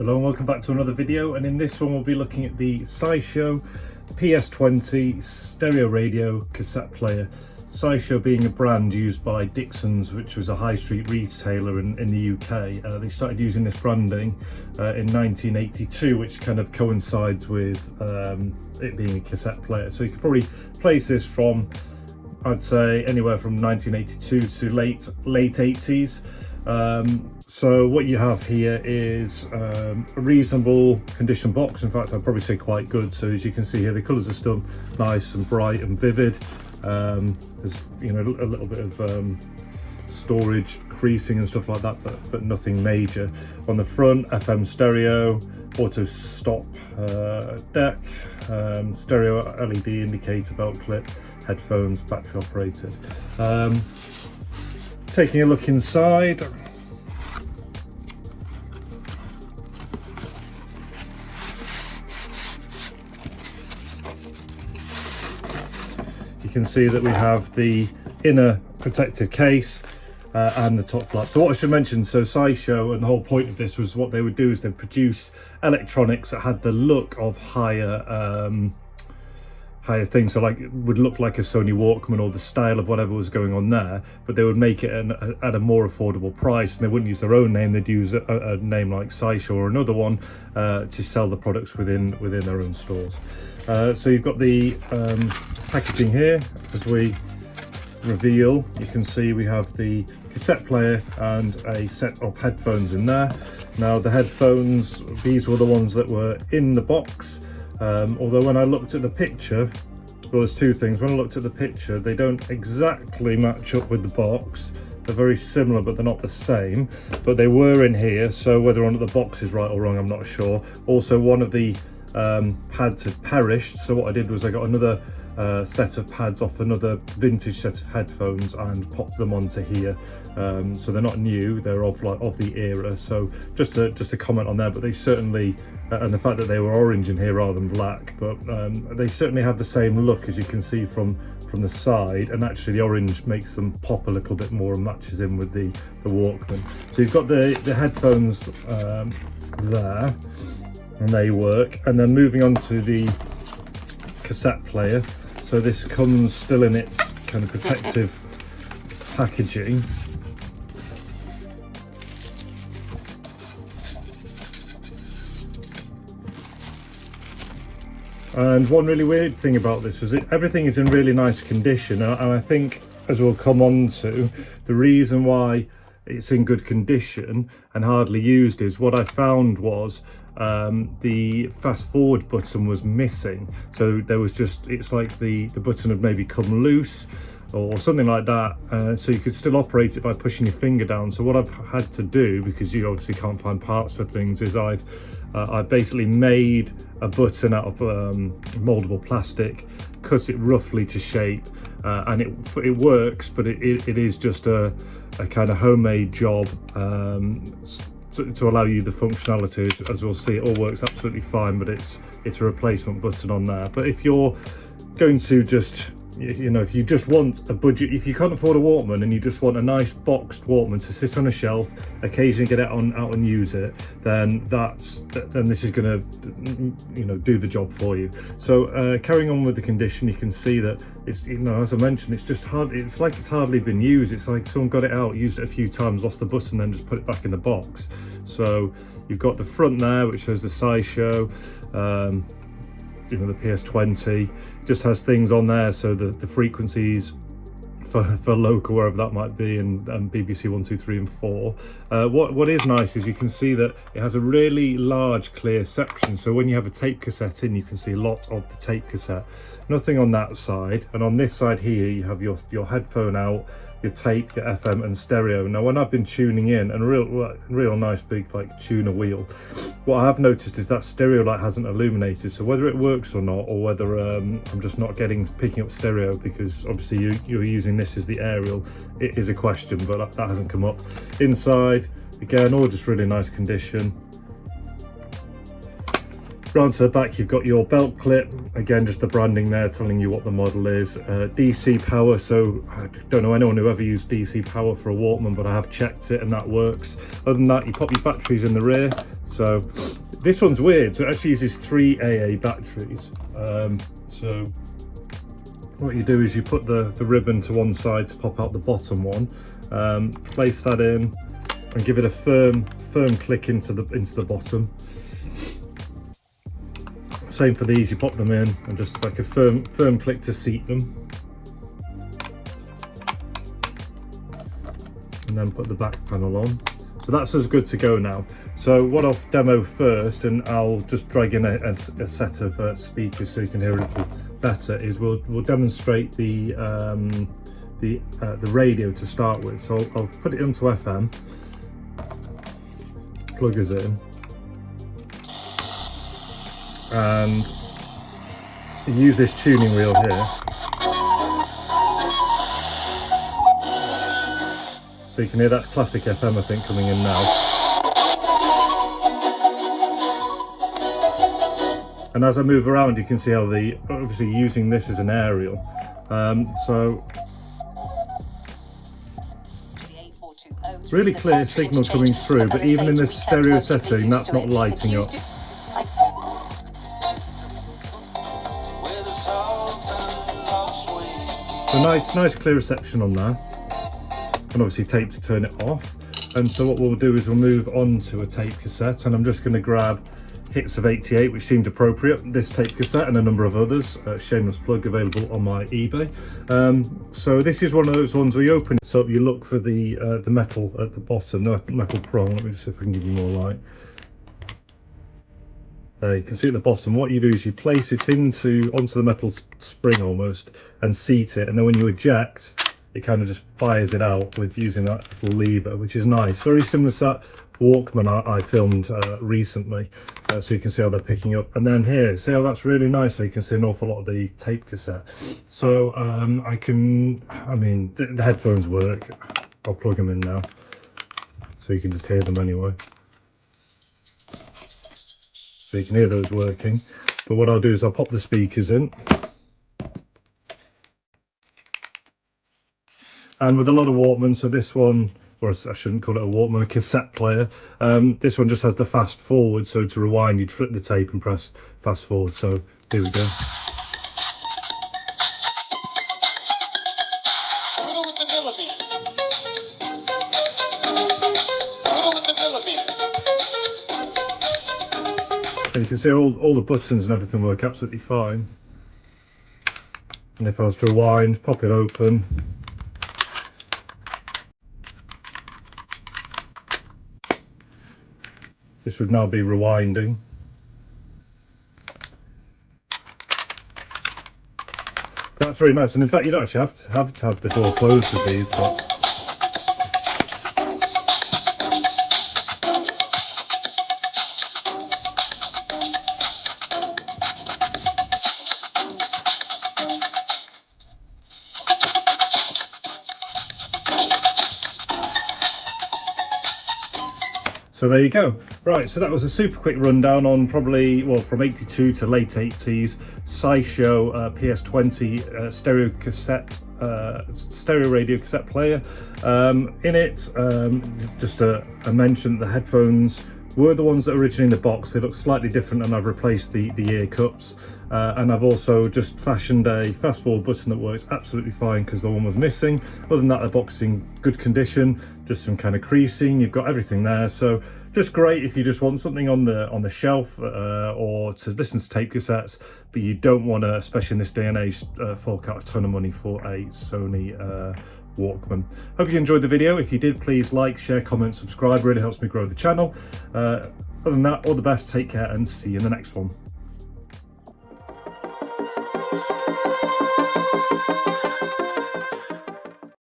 Hello and welcome back to another video, and in this one we'll be looking at the SciShow PS20 stereo radio cassette player. SciShow being a brand used by Dixons, which was a high street retailer in the UK. They started using this branding in 1982, which kind of coincides with it being a cassette player. So you could probably place this from, I'd say, anywhere from 1982 to late 80s. So what you have here is a reasonable condition box. In fact, I'd probably say quite good. So as you can see here, the colours are still nice and bright and vivid. There's, you know, a little bit of storage creasing and stuff like that, but nothing major. On the front, FM stereo, auto stop deck, stereo LED indicator, belt clip, headphones, battery operated. Taking a look inside, you can see that we have the inner protective case and the top flap. So what I should mention, so SciShow, and the whole point of this was what they would do is they'd produce electronics that had the look of higher things, so like it would look like a Sony Walkman or the style of whatever was going on there, but they would make it at a more affordable price, and they wouldn't use their own name. They'd use a name like SciShow or another one to sell the products within their own stores. So you've got the packaging here. As we reveal, you can see we have the cassette player and a set of headphones in there. Now the headphones, these were the ones that were in the box. Although when I looked at the picture, well, there's two things. When I looked at the picture, they don't exactly match up with the box. They're very similar, but they're not the same. But they were in here, so whether or not the box is right or wrong, I'm not sure. Also, one of the pads had perished, so what I did was I got another set of pads off another vintage set of headphones and popped them onto here. So they're not new, they're of the era. So just a comment on there, but they certainly, and the fact that they were orange in here rather than black, but they certainly have the same look, as you can see from the side, and actually the orange makes them pop a little bit more and matches in with the Walkman. So you've got the headphones there, and they work. And then moving on to the cassette player, so this comes still in its kind of protective packaging. And one really weird thing about this is everything is in really nice condition, and I think, as we'll come on to, the reason why it's in good condition and hardly used is what I found was the fast forward button was missing. So there was just, it's like the button had maybe come loose or something like that, so you could still operate it by pushing your finger down. So what I've had to do, because you obviously can't find parts for things, is I've basically made a button out of moldable plastic, cut it roughly to shape, and it works, but it is just a kind of homemade job to allow you the functionality. As we'll see, it all works absolutely fine, but it's a replacement button on there. But if you're going to just, you know, if you just want a budget, if you can't afford a Walkman and you just want a nice boxed Walkman to sit on a shelf, occasionally get it out and use it, then this is going to, you know, do the job for you. So carrying on with the condition, you can see that it's, you know, as I mentioned, it's just hard. It's like it's hardly been used. It's like someone got it out, used it a few times, lost the button, then just put it back in the box. So you've got the front there, which shows the SciShow. You know, the PS20 just has things on there, so the frequencies for local, wherever that might be, and BBC 1, 2, 3 and 4. What is nice is you can see that it has a really large clear section, so when you have a tape cassette in, you can see a lot of the tape cassette. Nothing on that side, and on this side here you have your headphone out, your tape, your FM and stereo. Now when I've been tuning in, and real nice big like tuner wheel, what I have noticed is that stereo light hasn't illuminated. So whether it works or not, or whether I'm just not picking up stereo, because obviously you're using this as the aerial, it is a question, but that hasn't come up. Inside, again, all just really nice condition. Round to the back, you've got your belt clip, again just the branding there telling you what the model is. DC power, so I don't know anyone who ever used DC power for a Walkman, but I have checked it and that works. Other than that, you pop your batteries in the rear. So this one's weird, so it actually uses 3 AA batteries. So what you do is you put the ribbon to one side to pop out the bottom one, place that in and give it a firm click into the bottom. Same for these, you pop them in and just like a firm click to seat them, and then put the back panel on. So that's as good to go now. So what I'll demo first, and I'll just drag in a set of speakers so you can hear a little better, is we'll demonstrate the radio to start with. So I'll put it into FM, plug us in, and use this tuning wheel here. So you can hear that's classic FM, I think, coming in now. And as I move around, you can see how obviously using this as an aerial. So really clear signal coming through, but even in this stereo setting, that's not lighting up. So nice clear reception on there, and obviously tape to turn it off. And so what we'll do is we'll move on to a tape cassette, and I'm just going to grab Hits of 88, which seemed appropriate, this tape cassette and a number of others. Shameless plug, available on my eBay. So this is one of those ones where you open it up, you look for the metal at the bottom, the metal prong. Let me just see if I can give you more light. There, you can see at the bottom, what you do is you place it onto the metal spring almost and seat it, and then when you eject, it kind of just fires it out with using that little lever, which is nice. Very similar to that Walkman I filmed recently, so you can see how they're picking up. And then here, see how that's really nice, so you can see an awful lot of the tape cassette. So the headphones work. I'll plug them in now so you can just hear them anyway. So you can hear those working. But what I'll do is I'll pop the speakers in. And with a lot of Walkmans, so this one, or I shouldn't call it a Walkman, a cassette player, this one just has the fast forward, so to rewind you'd flip the tape and press fast forward. So here we go. And you can see all the buttons and everything work absolutely fine. And if I was to rewind, pop it open, this would now be rewinding. That's very nice, and in fact you don't actually have to have the door closed with these, but so there you go. Right, so that was a super quick rundown on probably, well, from 82 to late 80s, Sideshow PS20 stereo radio cassette player. In it, just a mention, the headphones were the ones that were originally in the box. They look slightly different, and I've replaced the ear cups. And I've also just fashioned a fast forward button that works absolutely fine because the one was missing. Other than that, the box is in good condition, just some kind of creasing. You've got everything there, so just great if you just want something on the shelf or to listen to tape cassettes, but you don't want to, especially in this day and age, fork out a ton of money for a Sony Walkman. Hope you enjoyed the video. If you did, please like, share, comment, subscribe. Really helps me grow the channel. Other than that, all the best, take care, and see you in the next one.